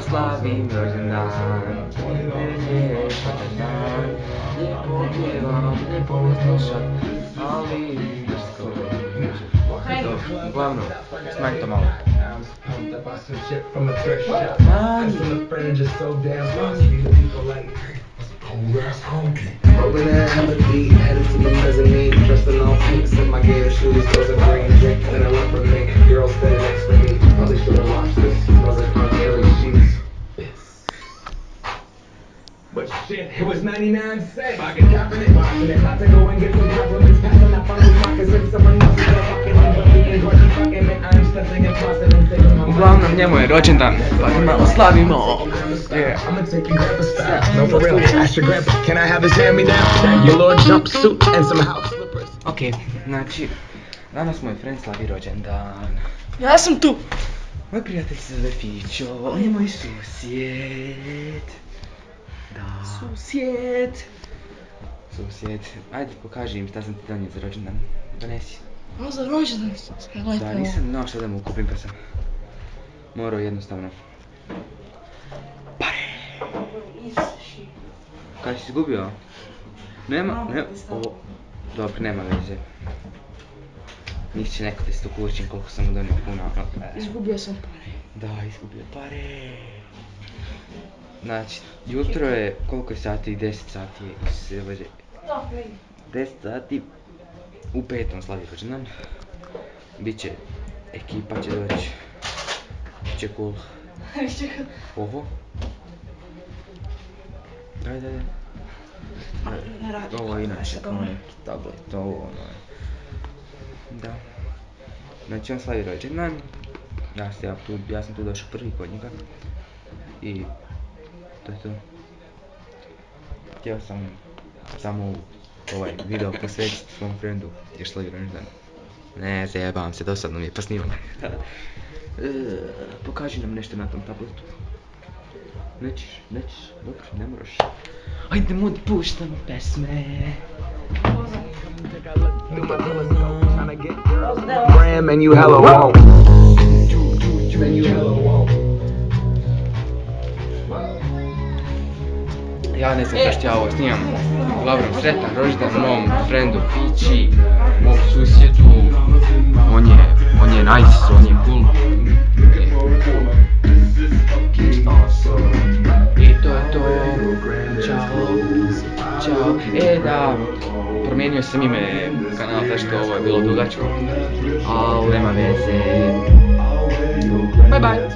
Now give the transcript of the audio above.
slavim rođendan, lijepo dan, lijepo pjevam, lijepo me slušat, ali drsko. Uglavnom, smanji to malo. Rolling that heavy, headed to the mezzanine, dressed in all pinks in my Gator shoes, those are green, drinking in a leopard mink, girl standing next to me, probably should have watched this, those are Cherry sheets. But shit, it was 99 cents. I can cop it, watching it, about to go and get some compliments, passing up on those moccasins, someone else is fucking in, but being fucking and I'm stepping and tossing and taking my Uglavnom, njemu je rođendan, pa ga malo slavimo. Yeah. I'ma take you grab a style. No, for real. Ask your grandpa, can I have his hand-me-down? Your Lord jumpsuit and some house slippers. Ok, znači, danas moj friend slavi rođendan. Ja sam tu. Moj prijatelj se zove Fićo, on je moj susjed. Da. Susjed. Ajde, pokaži im šta sam ti donio za rođendan. Donesi. Ovo za rođendan sam gledao. Da, nisam znao šta da mu kupim pa sam morao jednostavno. Kaj si izgubio? Nema, ovo, dobro, nema veze. Misli će neko da si to kurčin koliko sam mu donio puno. Izgubio sam pare. Da, izgubio pare. Znači, jutro je, koliko je sati? 10 sati je, se vođe. 10 sati, u 5 slavi rođendan. Biće, ekipa će doći. Biće cool. Ovo. Daj. Ovo je inače kao neki tablet, ovo ono je. Da. Znači on slavi rođendan. Ja sam tu došao prvi kod njega. I to je to. Htio sam samo ovaj video posvetiti svom friendu jer slavi rođendan. Ne, zajebam se, dosadno mi je pa snimam. Pokaži nam nešto na tom tabletu. Nećeš, dobro, ne moraš. Ajde mudi, puštamo pesme. Ram and you hella won't. Man, you hella won't. Ja ne znam zašto ja ovo snimam. Uglavnom, sretan rođendan mom friendu Fići, mom susjedu. On je nice, on je cool. I to je to. Ćao. Da, promijenio sam ime kanala, što ovo je bilo dugačko. Ali nema veze. Bye bye.